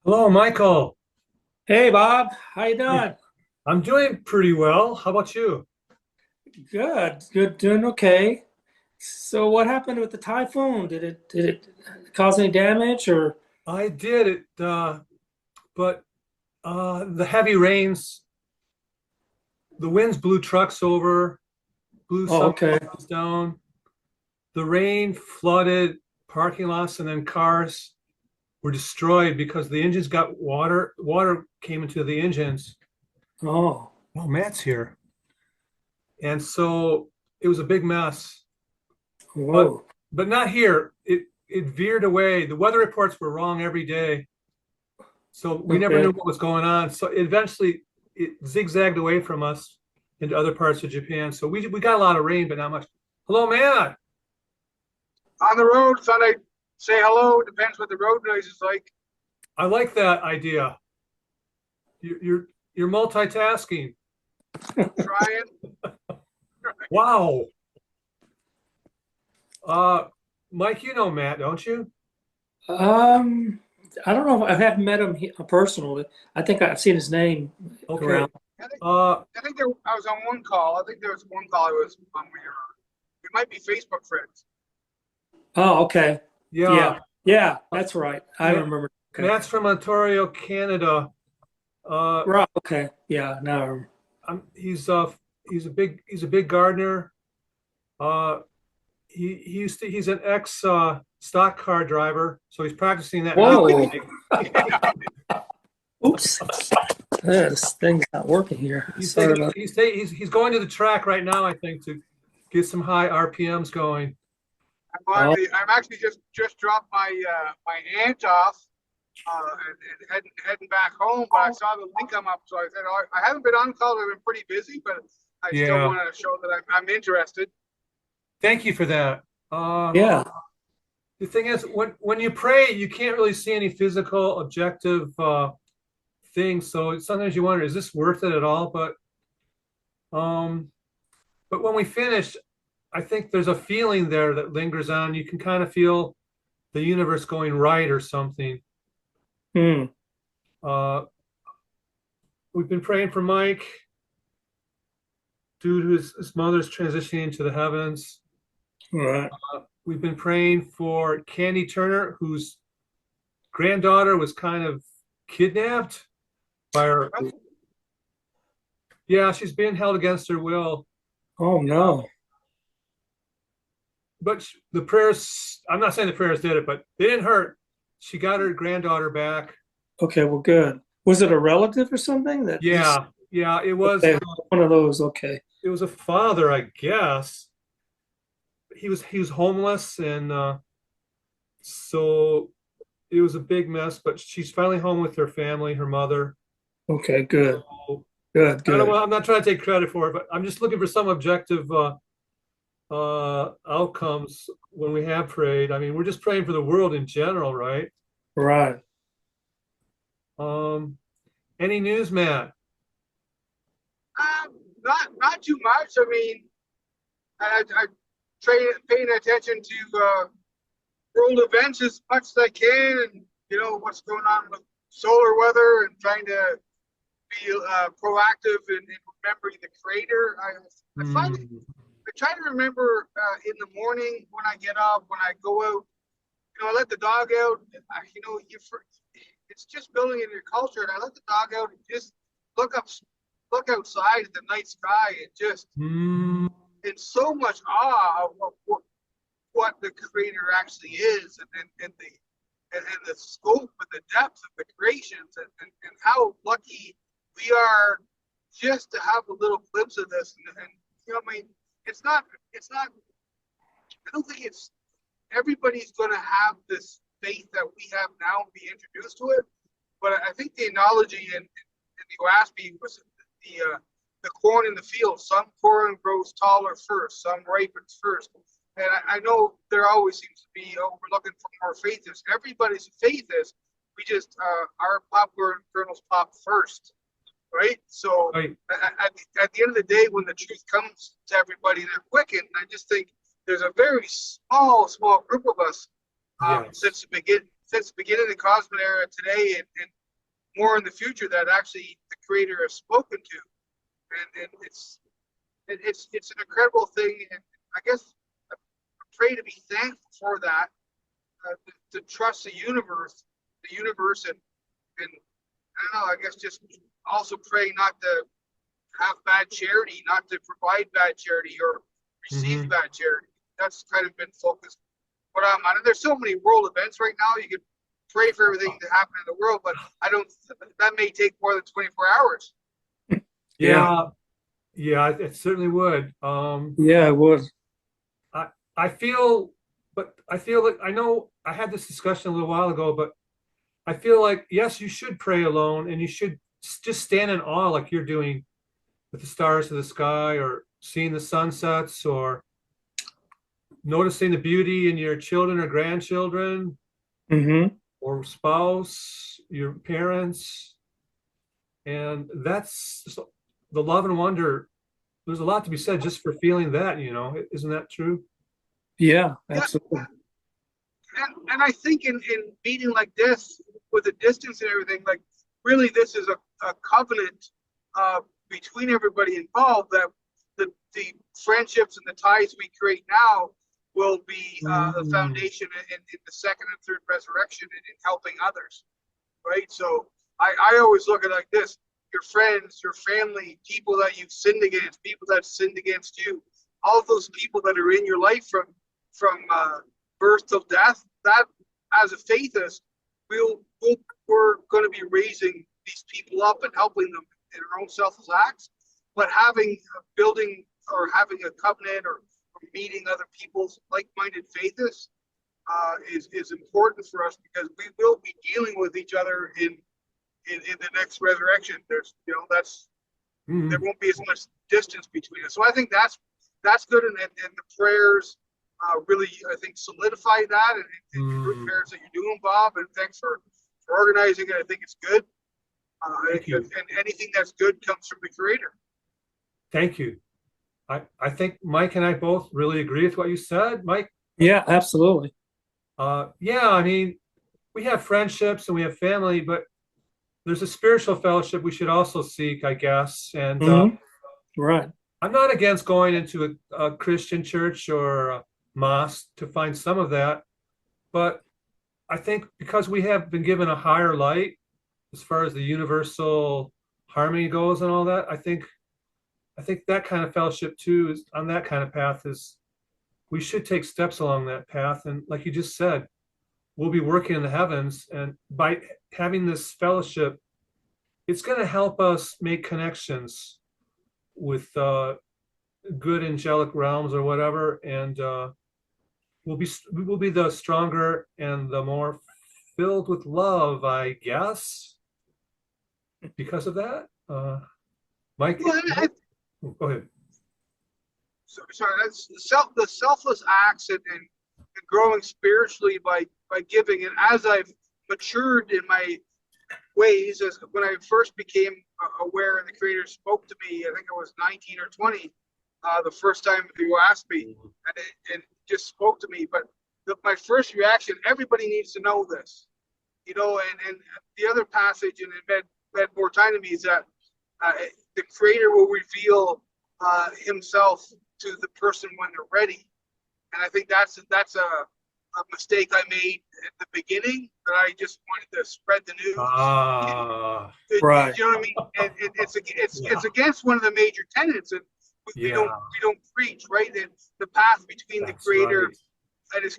Hello, Michael. Hey Bob, how you Hi. doing? I'm doing pretty well. How about you? Good, doing okay. So what happened with the typhoon? Did it cause any damage or I did it, but the heavy rains, the winds blew trucks over, blew oh some okay. houses down. The rain flooded parking lots, and then cars were destroyed because the engines got water. Water came into the engines. Oh, Oh, Matt's here. And so it was a big mess. But whoa. but not here. It veered away. The weather reports were wrong every day. So we never knew Okay. what was going on. So eventually it zigzagged away from us into other parts of Japan. So we got a lot of rain, but not much. Hello, man. On the road, thought I'd say hello. Depends what the road noise is like. I like that idea. You're multitasking. Trying. Wow. Uh, Mike, you know Matt, don't you? Um, I don't know if I haven't met him personally. I think I've seen his name Okay. around. I think, Uh, I was on one call. I think there was one call I was on where we might be Facebook friends. Oh, okay. yeah. Yeah, yeah, that's right. I Matt, remember. Okay. Matt's from Ontario, Canada. Uh, Right. Okay. Yeah. No. he's a big gardener. Uh, he's an ex stock car driver, so he's practicing that now. Whoa. Yeah. Oops. This thing's not working here. He's Sorry taking about. he's going to the track right now, I think, to get some high RPMs going. Oh, I'm actually just dropped my aunt off and heading back home. But I saw the link come up, so I said, oh, I haven't been on call. I've been pretty busy, but I still Yeah, want to show that I'm interested. thank you for that. yeah. The thing is, when you pray, you can't really see any physical, objective things. So sometimes you wonder, is this worth it at all? Um, but when we finish, I think there's a feeling there that lingers on. You can kind of feel the universe going right or something. Hmm. Uh, we've been praying for Mike due to his mother's transitioning to the heavens. All right. We've been praying for Candy Turner, whose granddaughter was kind of kidnapped by her. Yeah, she's being held against her will. Oh no. But the prayers, I'm not saying the prayers did it, but they didn't hurt. She got her granddaughter back. Okay, well, good. Was it a relative or something that just Yeah, yeah, okay, one of those? Okay. it was a father, I guess. He was homeless, and so it was a big mess. But she's finally home with her family, her mother. Okay, good. So Good, I don't. good. I'm not trying to take credit for it, but I'm just looking for some objective outcomes when we have prayed. I mean, we're just praying for the world in general, right? Right. Um, any news, Matt? Not too much. I mean, I paying attention to world events as much as I can, and what's going on with solar weather, and trying to be proactive in remembering the Creator. I find Hmm. I try to remember in the morning when I get up, when I go out. I let the dog out. It's just building in your culture, and I let the dog out and just look up, look outside at the night sky, and just Hmm. in so much awe of what the Creator actually is, and the scope and the depth of the creations, and how lucky we are just to have a little glimpse of this. And I mean, it's not. I don't think it's everybody's going to have this faith that we have now and be introduced to it. But I think the analogy in the Oahspe was the corn in the field. Some corn grows taller first, some ripens first. And I know there always seems to be, oh, we're looking for more faithists. Everybody's a faithist. We just, our popcorn kernels pop first, right? So Right. at the end of the day, when the truth comes to everybody, they're quickened. I just think there's a very small group of us Yes. since the since the beginning of the cosmic era today, and more in the future that actually the Creator has spoken to, and it's an incredible thing, and I guess I pray to be thankful for that, to trust the universe, and I don't know, I guess just also pray not to have bad charity, not to provide bad charity or receive bad charity. That's kind of been focused. But there's so many world events right now. You could pray for everything to happen in the world, but I don't. That may take more than 24 hours. Yeah, it certainly would. Yeah, it would. I feel like I know I had this discussion a little while ago, but I feel like, yes, you should pray alone, and you should just stand in awe like you're doing with the stars of the sky, or seeing the sunsets, or noticing the beauty in your children or grandchildren, or spouse, your parents. And that's the love and wonder. There's a lot to be said just for feeling that, isn't that true? Yeah, absolutely. And I think in meeting like this, with the distance and everything, like really this is a covenant between everybody involved, that the friendships and the ties we create now will be the foundation in the second and third resurrection, and in helping others, right? So I always look at it like this: your friends, your family, people that you've sinned against, people that sinned against you, all of those people that are in your life from birth till death, that as a faithist, we're going to be raising these people up and helping them in their own selfless acts, but building or having a covenant, or meeting other people's like-minded faithists is important for us, because we will be dealing with each other in the next resurrection. There's there won't be as much distance between us. So I think that's good, and the prayers really, I think, solidify that, and the prayers that you're doing, Bob, and thanks for organizing it. I think it's good. And anything that's good comes from the Creator. Thank you. I think Mike and I both really agree with what you said, Mike. Yeah, absolutely. Yeah, I mean, we have friendships and we have family, but there's a spiritual fellowship we should also seek, I guess. And right. I'm not against going into a Christian church or a mosque to find some of that, but I think because we have been given a higher light as far as the universal harmony goes and all that, I think that kind of fellowship too is on that kind of path. Is we should take steps along that path, and like you just said, we'll be working in the heavens, and by having this fellowship, it's going to help us make connections with good angelic realms or whatever, and we will be the stronger and the more filled with love, I guess, because of that. Mike, go ahead. Sorry, that's the selfless acts, and growing spiritually by giving. And as I've matured in my ways, as when I first became aware and the Creator spoke to me, I think I was 19 or 20, the first time through Oahspe, and just spoke to me. But my first reaction, everybody needs to know this, and the other passage, and it meant more time to me, is that the Creator will reveal himself to the person when they're ready. And I think that's a mistake I made at the beginning, that I just wanted to spread the news. Right. You know what I mean? And it's against one of the major tenets, and we don't preach, right? And the path between the Creator and his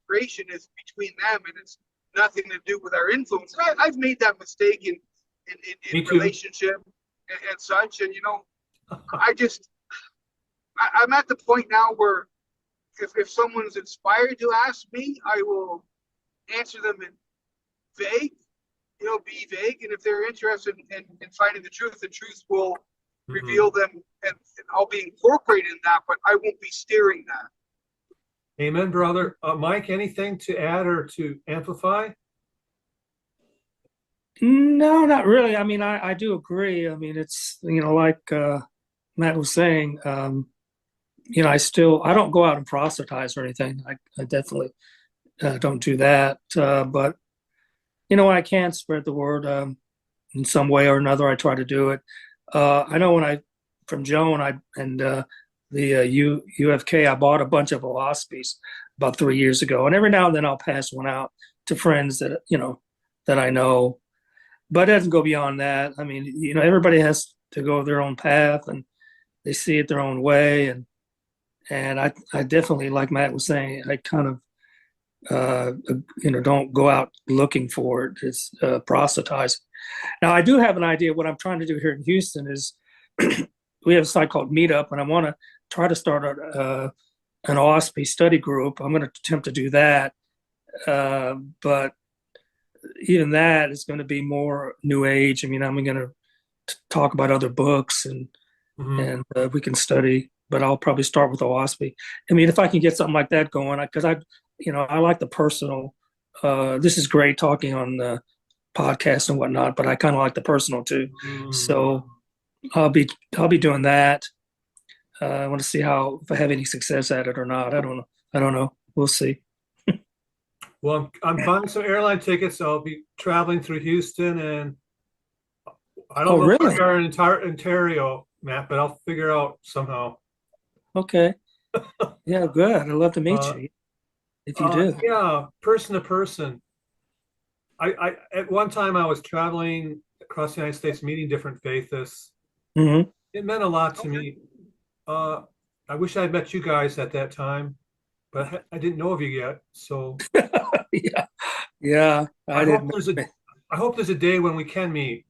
creation is between them, and it's nothing to do with our influence. And I've made that mistake in relationship and such, and I'm at the point now where if someone's inspired to ask me, I will answer them in vague, be vague. And if they're interested in finding the truth will reveal them, and I'll be incorporated in that, but I won't be steering that. Amen, brother. Mike, anything to add or to amplify? No, not really. I mean, I do agree. I mean, it's, like Matt was saying, I don't go out and proselytize or anything. I definitely, don't do that. But when I can spread the word in some way or another, I try to do it. I know from Joan, the UFK, I bought a bunch of Oahspes about 3 years ago, and every now and then I'll pass one out to friends that I know. But it doesn't go beyond that. I mean, everybody has to go their own path, and they see it their own way. And I definitely, like Matt was saying, I kind of don't go out looking for it. It's proselytizing. Now, I do have an idea. What I'm trying to do here in Houston is we have a site called Meetup, and I want to try to start an Oahspe study group. I'm going to attempt to do that. But even that is going to be more New Age. I mean, I'm going to talk about other books and we can study, but I'll probably start with Oahspe. I mean, if I can get something like that going, because I like the personal. This is great talking on the podcast and whatnot, but I kind of like the personal too. So I'll be doing that. I want to see if I have any success at it or not. I don't know. We'll see. Well, I'm buying some airline tickets. I'll be traveling through Houston, and I don't know if really? we are in Ontario, Matt, but I'll figure out somehow. Okay. Yeah, good. I'd love to meet you if you do. Yeah, person to person. I at one time I was traveling across the United States, meeting different Faithists. Mm-hmm. It meant a lot to me. I wish I had met you guys at that time, but I didn't know of you yet. So yeah. I hope there's a day when we can meet.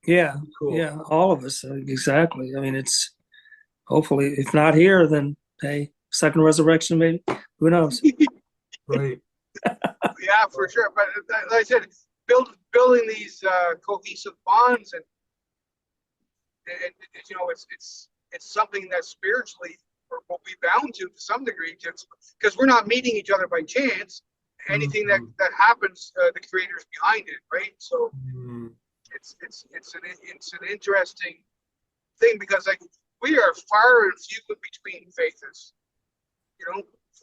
Yeah, Cool. yeah, all of us, exactly. I mean, it's hopefully, if not here, then hey, second resurrection, maybe. Who knows? Right. Yeah, for sure. But like I said, building these cohesive bonds, and it's something that spiritually we'll be bound to some degree, just because we're not meeting each other by chance. Anything that happens, the creator's behind it, right? So it's an interesting thing, because like we are far and few in between Faithists.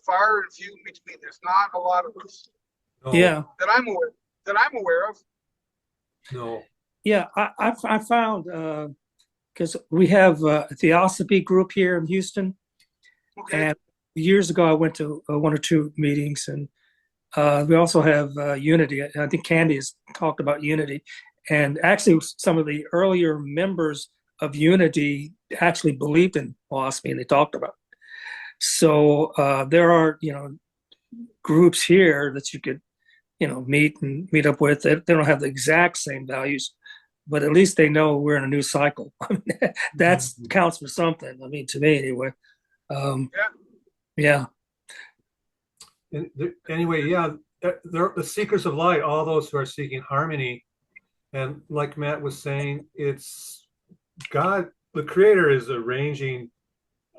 Far and few in between. There's not a lot of us. No. Yeah. That I'm aware of. No. Yeah, I found because we have a Theosophy group here in Houston, and years ago I went to one or two meetings, and we also have Unity. I think Candy has talked about Unity, and actually some of the earlier members of Unity actually believed in Oahspe, and they talked about it. So there are groups here that you could meet up with. They don't have the exact same values, but at least they know we're in a new cycle. That counts for something. I mean, to me anyway. Yeah. And anyway, yeah, they're the seekers of light, all those who are seeking harmony. And like Matt was saying, it's God, the Creator, is arranging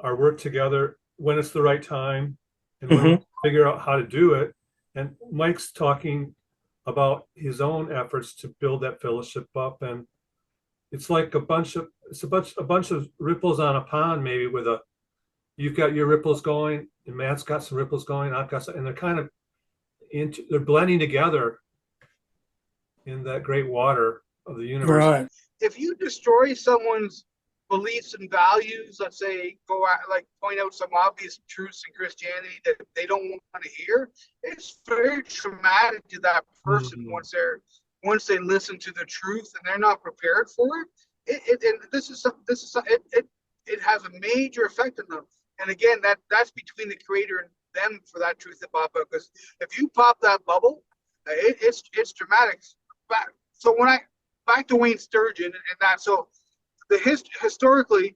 our work together when it's the right time and when we figure out how to do it. And Mike's talking about his own efforts to build that fellowship up, and it's like a bunch of ripples on a pond, maybe you've got your ripples going, and Matt's got some ripples going, I've got some, and they're kind of they're blending together in that great water of the universe. Right. If you destroy someone's beliefs and values, let's say point out some obvious truths in Christianity that they don't want to hear, it's very traumatic to that person once they listen to the truth and they're not prepared for it. It has a major effect on them. And again, that's between the Creator and them for that truth to pop out. Because if you pop that bubble, it's dramatic. So back to Wayne Sturgeon and that. So historically,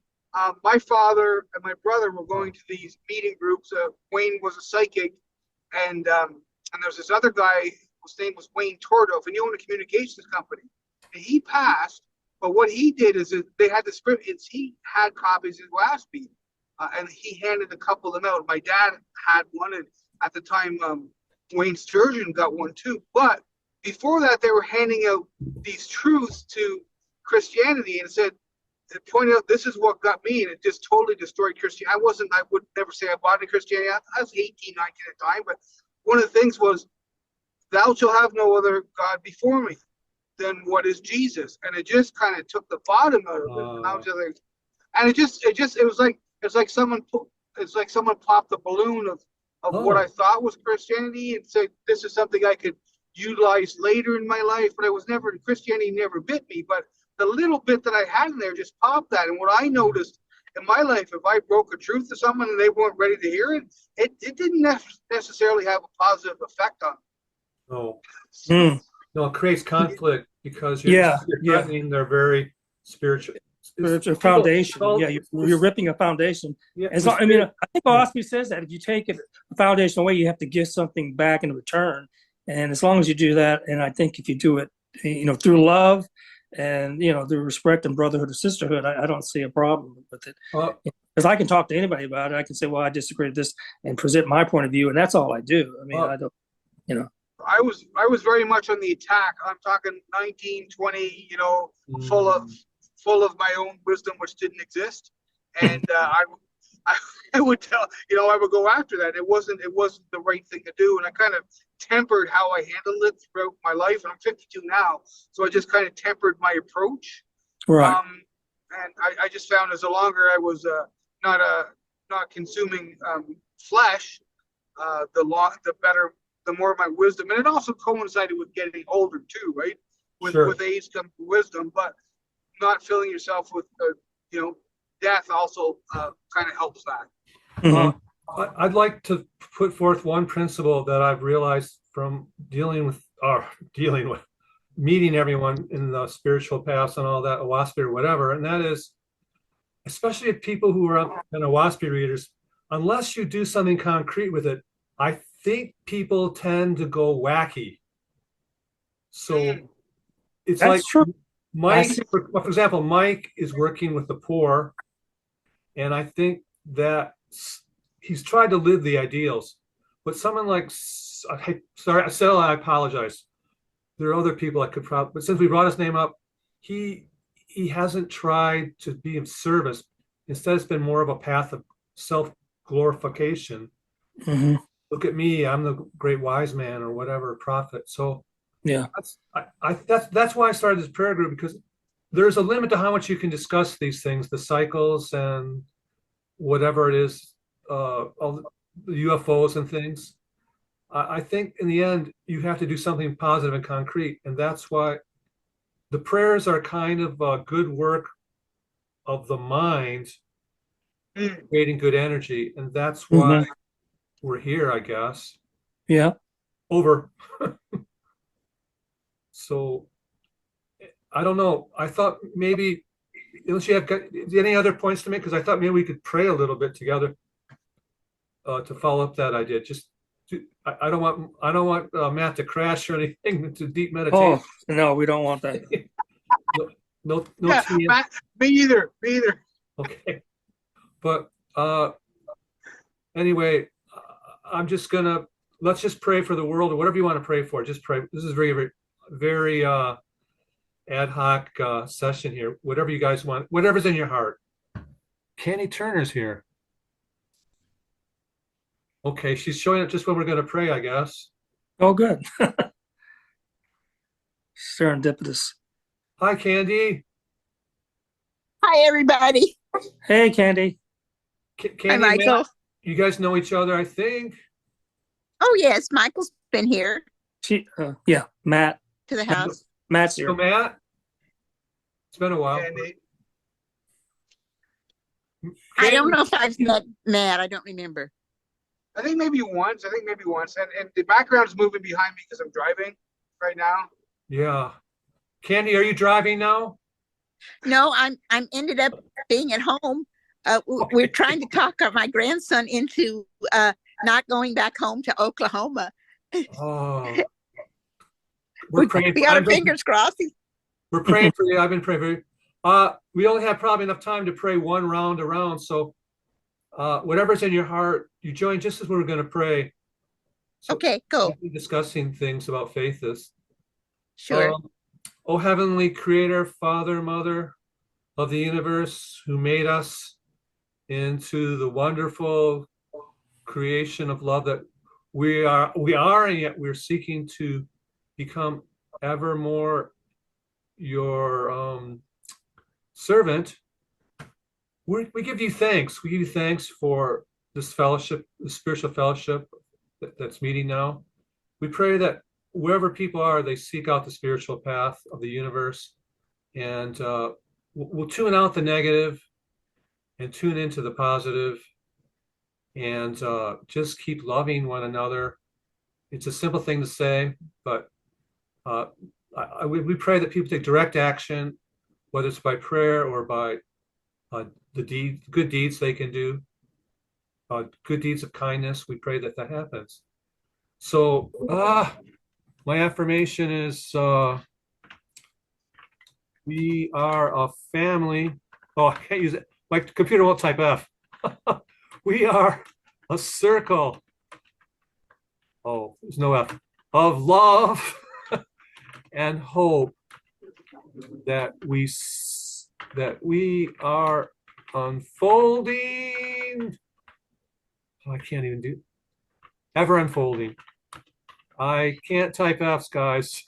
my father and my brother were going to these meeting groups. Wayne was a psychic, and there's this other guy whose name was Wayne Tordoff, and he owned a communications company. And he passed, but what he did is they had the script. He had copies of Oahspe, and he handed a couple of them out. My dad had one, and at the time, Wayne Sturgeon got one too. But before that, they were handing out these truths to Christianity, and it pointed out this is what got me, and it just totally destroyed Christianity. I would never say I bought into Christianity. I was 18, 19 at the time, but one of the things was, thou shalt have no other God before me. Then what is Jesus? And it just kind of took the bottom out of it. And I was just like, and it's like someone popped the balloon of what I thought was Christianity and said, this is something I could utilize later in my life. But Christianity never bit me. But the little bit that I had in there just popped that. And what I noticed in my life, if I broke a truth to someone and they weren't ready to hear it, it didn't necessarily have a positive effect on them. No. No, it creates conflict because you're threatening their very spiritual foundation. You're ripping a foundation. Yeah, I think Oahspe says that if you take a foundation away, you have to give something back in return. And as long as you do that, and I think if you do it, through love and through respect and brotherhood or sisterhood, I don't see a problem with it. Because I can talk to anybody about it. I can say, well, I disagree with this and present my point of view, and that's all I do. I mean, I don't, I was very much on the attack. I'm talking 19, 20, full of my own wisdom, which didn't exist. And I would tell, I would go after that. It wasn't the right thing to do. And I kind of tempered how I handled it throughout my life. And I'm 52 now. So I just kind of tempered my approach. Right. And I just found as the longer I was not consuming flesh, the better, the more of my wisdom. And it also coincided with getting older too, right? With age comes wisdom, but not filling yourself with, death also kind of helps that. Mm-hmm. I'd like to put forth one principle that I've realized from meeting everyone in the spiritual paths and all that, Oahspe or whatever, and that is, especially if people who are kind of Oahspe readers, unless you do something concrete with it, I think people tend to go wacky. So it's That's like true. Mike, for example, Mike is working with the poor, and I think that he's tried to live the ideals. But someone like, I apologize. There are other people I could probably, but since we brought his name up, he hasn't tried to be of service. Instead, it's been more of a path of self-glorification. Mm-hmm. Look at me, I'm the great wise man or whatever prophet. So yeah, that's why I started this prayer group, because there's a limit to how much you can discuss these things, the cycles and whatever it is, all the UFOs and things. I think in the end, you have to do something positive and concrete. And that's why the prayers are kind of a good work of the mind, creating good energy. And that's why we're here, I guess. Yeah. Over. So I don't know. I thought maybe, unless you have any other points to make, because I thought maybe we could pray a little bit together to follow up that idea. I don't want Matt to crash or anything to deep meditation. Oh no, we don't want that. no. Yeah, Matt, me either. Okay, but anyway, let's just pray for the world, or whatever you want to pray for. Just pray. This is very, very, very ad hoc session here. Whatever you guys want, whatever's in your heart. Candy Turner's here. Okay, she's showing up just when we're going to pray, I guess. Oh, good. Serendipitous. Hi, Candy. Hi, everybody. Hey, Candy. Candy, hi, Michael. Matt, you guys know each other, I think. Oh, yes. Michael's been here. Yeah, Matt. To the house. Matt's here. So, Matt, it's been a while. Candy. I don't know if I've met Matt. I don't remember. I think maybe once. And the background is moving behind me because I'm driving right now. Yeah. Candy, are you driving now? No, I'm ended up being at home. We're trying to talk my grandson into not going back home to Oklahoma. Oh. We're praying. We got our fingers crossed. We're praying for you. I've been praying for you. We only have probably enough time to pray one round around. So whatever's in your heart, you join just as we were going to pray. So okay, go. we'll be discussing things about faithists. Sure. O Heavenly Creator, Father, Mother of the universe, who made us into the wonderful creation of love that we are, and yet we're seeking to become ever more your servant. We give you thanks. We give you thanks for this fellowship, the spiritual fellowship that's meeting now. We pray that wherever people are, they seek out the spiritual path of the universe, and we'll tune out the negative and tune into the positive, and just keep loving one another. It's a simple thing to say, but we pray that people take direct action, whether it's by prayer or by the good deeds they can do, good deeds of kindness. We pray that happens. So my affirmation is we are a family. Oh, I can't use it. My computer won't type F. We are a circle. Oh, there's no F. Of love and hope, that we are unfolding. Oh, I can't even do ever unfolding. I can't type F's, guys.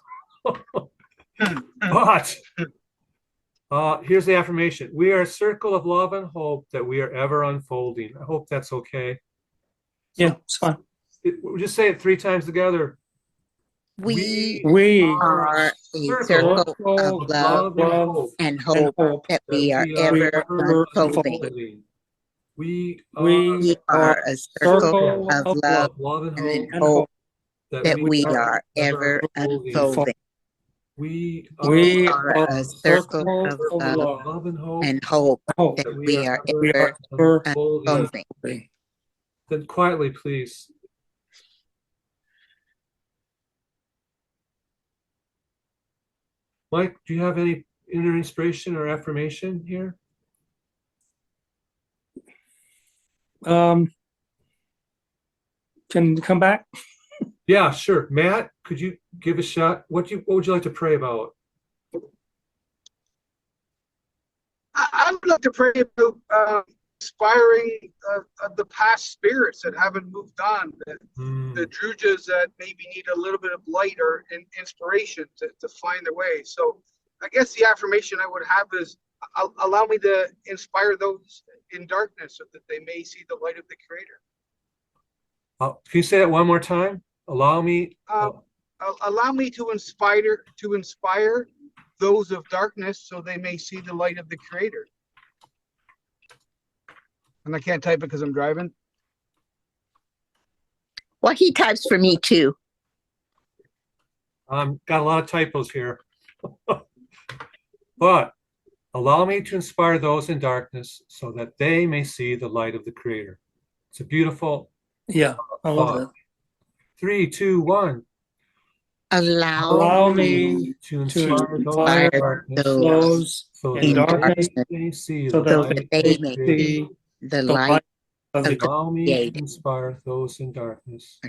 But here's the affirmation. We are a circle of love and hope, that we are ever unfolding. I hope that's okay. Yeah, it's fine. We'll just say it 3 times together. We are are a circle of love and hope, that we are ever unfolding. We are a circle of love and and hope, that we are ever unfolding. We are a circle of love and hope, that we are ever unfolding. Then quietly, please. Mike, do you have any inner inspiration or affirmation here? Can you come back? Yeah, sure. Matt, could you give a shot? What would you like to pray about? I would like to pray about inspiring the past spirits that haven't moved on, the Drujas that maybe need a little bit of light or inspiration to find their way. So I guess the affirmation I would have is, allow me to inspire those in darkness, so that they may see the light of the Creator. Can you say that one more time? Allow me. Allow me to inspire those of darkness, so they may see the light of the Creator. And I can't type it because I'm driving. Well, he types for me too. Got a lot of typos here. But allow me to inspire those in darkness, so that they may see the light of the Creator. It's a beautiful. Yeah, I love that. 3, 2, 1. Allow me to inspire those so in darkness, they may see so the that light they may see the light of the Allow me Creator. to inspire those in darkness.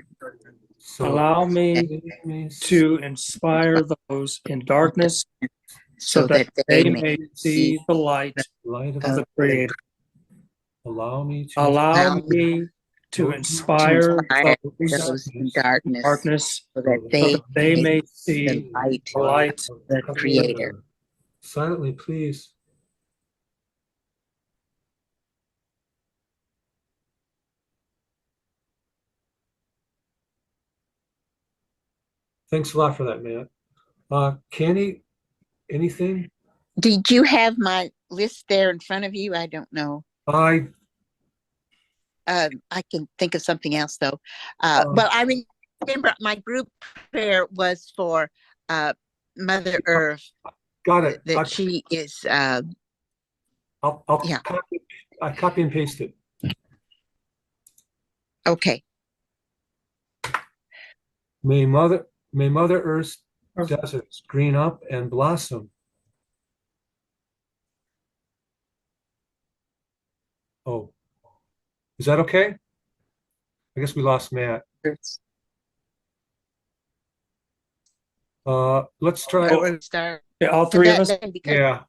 So Allow me they may to inspire those in darkness, so that they may see the light light of of the Creator. Allow me Allow me to inspire those in darkness, so that they may see the light the light of the Creator. Silently, please. Thanks a lot for that, Matt. Candy, anything? Did you have my list there in front of you? I don't know. I can think of something else though. But I remember my group prayer was for Mother Earth. got it. That she is. I'll yeah. copy and paste it. Okay. May Mother Earth's deserts green up and blossom. Oh, is that okay? I guess we lost Matt. Let's try. Start. Yeah, all three of us. Yeah.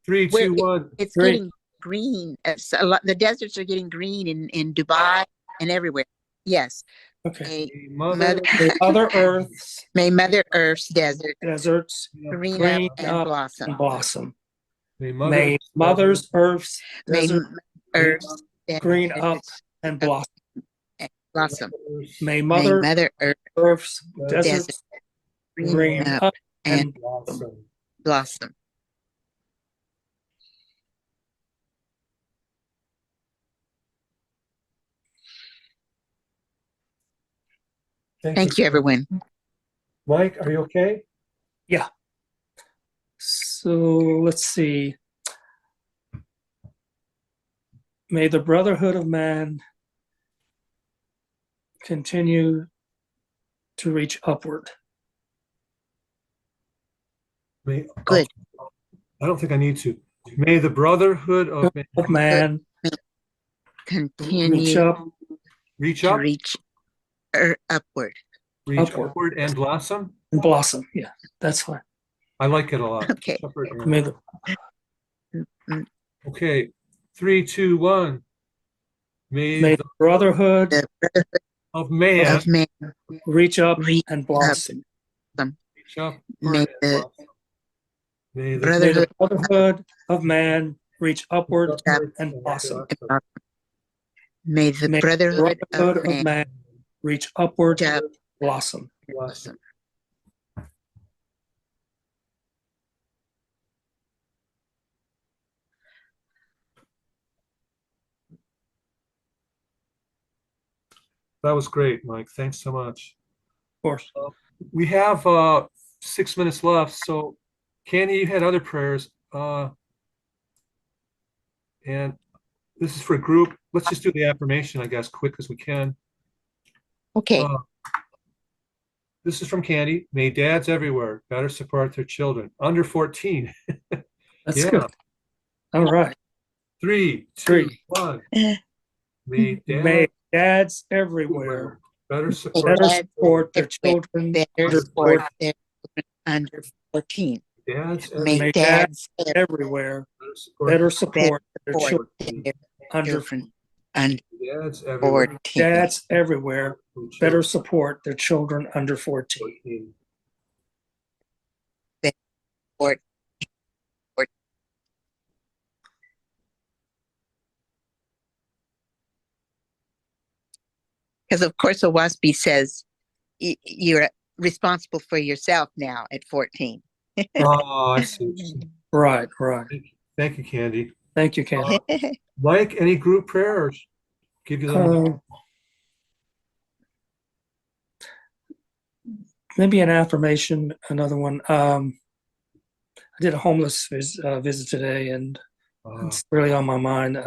3, 2, 1. It's getting green. The deserts are getting green in Dubai and everywhere. Yes. Okay. May Mother, Mother Earth's may Mother Earth's deserts green green up and up blossom. and blossom. may May Mother, Mother's Earth's May desert Earth's green up deserts and blossom. blossom. May May Mother Mother Earth Earth's Desert deserts green green up up and and blossom. blossom. Thank you, everyone. Mike, are you okay? yeah. So let's see. May the brotherhood of man continue to reach upward. May, Good. I don't think I need to. May the brotherhood of man Of man reach Continue up, reach to up, reach upward. reach upward. upward and blossom. and blossom. Yeah, that's fine. I like it a lot. Okay. Upward and- May the Okay, 3, 2, 1. May May the the brotherhood The brotherhood of man of man reach up reach and blossom. reach up May and the blossom. May the May the brotherhood of man reach upward and blossom. May the May the brotherhood brotherhood of man reach upward reach up and blossom. blossom. That was great, Mike. Thanks so much. Of course. We have 6 minutes left. So, Candy, you had other prayers. And this is for a group. Let's just do the affirmation, I guess, quick as we can. Okay. This is from Candy. May dads everywhere better support their children under 14. That's Yeah. good. All right. 3, 2, Three. 1. May May dads dads everywhere better support better support their children Better under support 14. their children under 14. dads May May dads everywhere better better support support their support children their under children under dads everywhere 14. dads everywhere better support their children under 14. 14. Because of course, Oahspe says you're responsible for yourself now at 14. Oh, I see what you're saying. Right, right. Thank you, Candy. Thank you, Ken. Mike, any group prayer or give you them? Maybe an affirmation, another one. I did a homeless visit today, and it's really on my mind.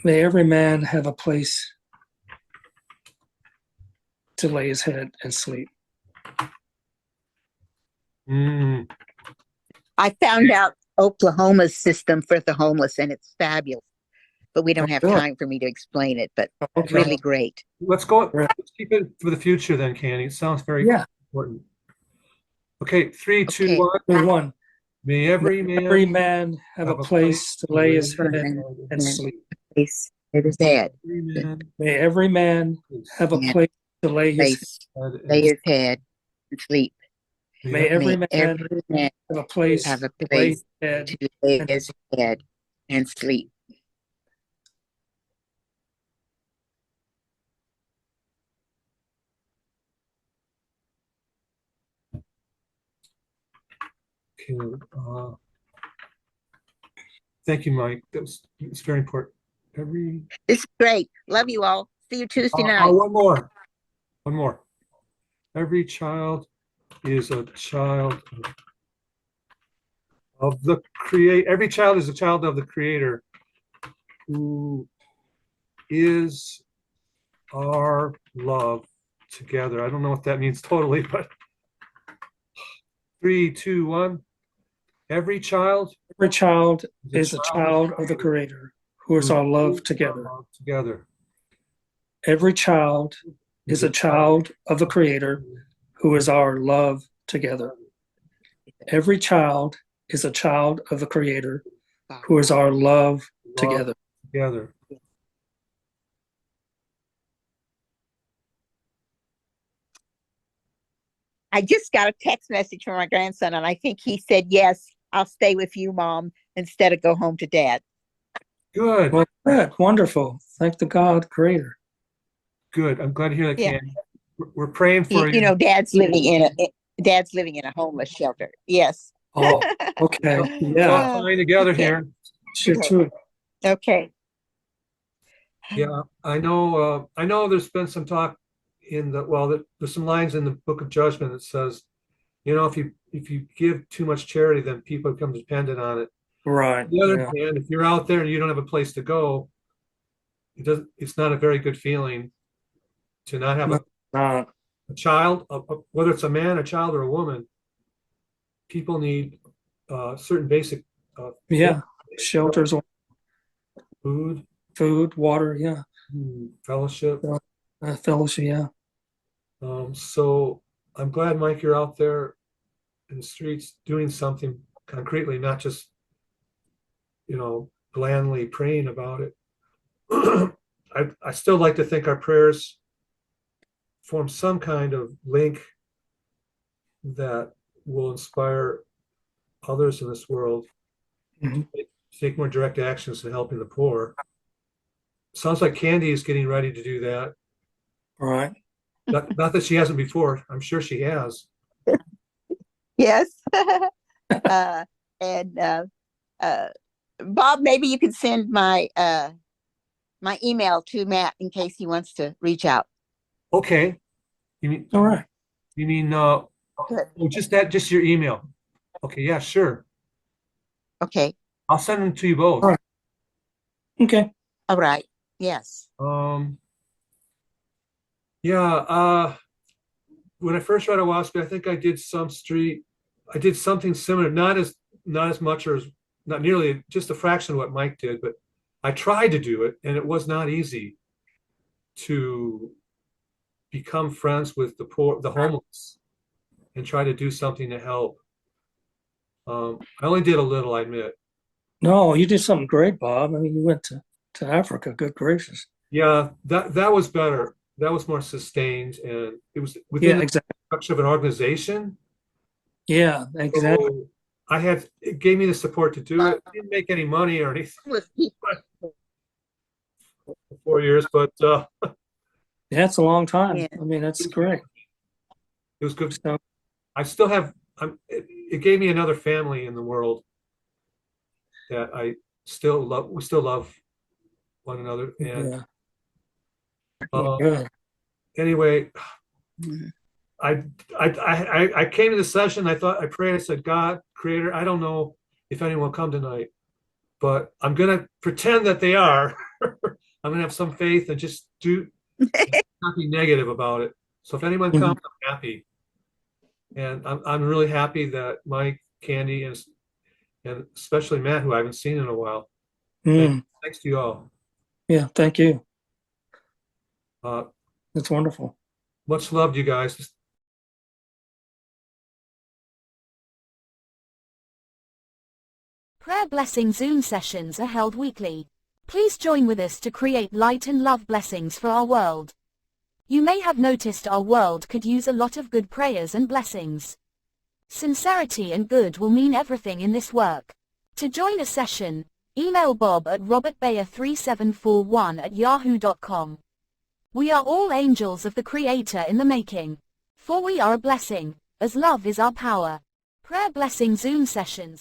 May every man have a place to lay his head and sleep. I found out Oklahoma's system for the homeless, and it's fabulous. But we don't have really? time for me to explain it, but Okay. really great. Let's keep it for the future then, Candy. It sounds very important. Okay, 3, 2, Okay. 1. One. May every man have a place to lay his head and sleep. Place it is dead. May every man have a place to lay his Lay his head and sleep. May every man Every man have a place have a to lay his place head. to lay his head and sleep. Okay, thank you, Mike. It's very important. This is great. Love you all. See you Tuesday night. One more. Every child is a child of the Creator. Every child is a child of the Creator, who is our love together. I don't know what that means totally, but 3, 2, 1. Every child is a child of the Creator, who is our love together. Every child is a child of the Creator, who is our love together. Every child is a child of the Creator, who is our love together. I just got a text message from my grandson, and I think he said, yes, I'll stay with you, Mom, instead of go home to Dad. Good, Well, good, wonderful. Thank the God Creator. good. I'm glad to hear that, Yeah. Candy. We're praying for You you. know, Dad's living in a homeless shelter. Yes. Oh, okay. We're Yeah, all flying together Okay. here. sure, true. Okay. Yeah, I know. I know. There's been some talk there's some lines in the Book of Judgment that says, if you give too much charity, then people become dependent on it. Right. On the other Yeah. hand, if you're out there and you don't have a place to go, it's not a very good feeling to not have Uh, a child, whether it's a man, a child, or a woman. People need certain basic yeah. Shelters, food, food, water. Yeah. fellowship. Fellowship. Yeah. So I'm glad, Mike, you're out there in the streets doing something concretely, not just, blandly praying about it. I still like to think our prayers form some kind of link that will inspire others in this world Mhm. to take more direct actions in helping the poor. Sounds like Candy is getting ready to do that. Right. Not that she hasn't before. I'm sure she has. Yes. And Bob, maybe you could send my my email to Matt in case he wants to reach out. Okay. You mean All right. just your email? Okay, yeah, sure. Okay. I'll send them to you both. All right. Okay. All right. Yes. Yeah, when I first read Oahspe, I think I did something similar, not as much or not nearly, just a fraction of what Mike did, but I tried to do it, and it was not easy to become friends with the poor, the homeless, and try to do something to help. I only did a little, I admit. No, you did something great, Bob. I mean, you went to Africa. Good gracious. Yeah, that was better. That was more sustained, and it was within Yeah, the exactly. structure of an organization. Yeah, exactly. So it gave me the support to do it. Didn't make any money or anything With people. for 4 years, but Yeah, it's a long time. Yeah. I mean, that's great. it was good. So, I still have. It gave me another family in the world that I still love. We still love one another. And yeah. Well, good. anyway, Mhm. I came to the session. I prayed. I said, God, Creator, I don't know if anyone will come tonight, but I'm gonna pretend that they are. I'm gonna have some faith and just not be negative about it. So if anyone Mhm. comes, I'm happy, and I'm really happy that Mike, Candy, and especially Matt, who I haven't seen in a while. Mm. Thanks to you all. Yeah, thank you. Uh, That's wonderful. much love, you guys. Prayer Blessing Zoom sessions are held weekly. Please join with us to create light and love blessings for our world. You may have noticed our world could use a lot of good prayers and blessings. Sincerity and good will mean everything in this work. To join a session, email Bob at robertbayer3741@yahoo.com. We are all angels of the Creator in the making. For we are a blessing, as love is our power. Prayer Blessing Zoom sessions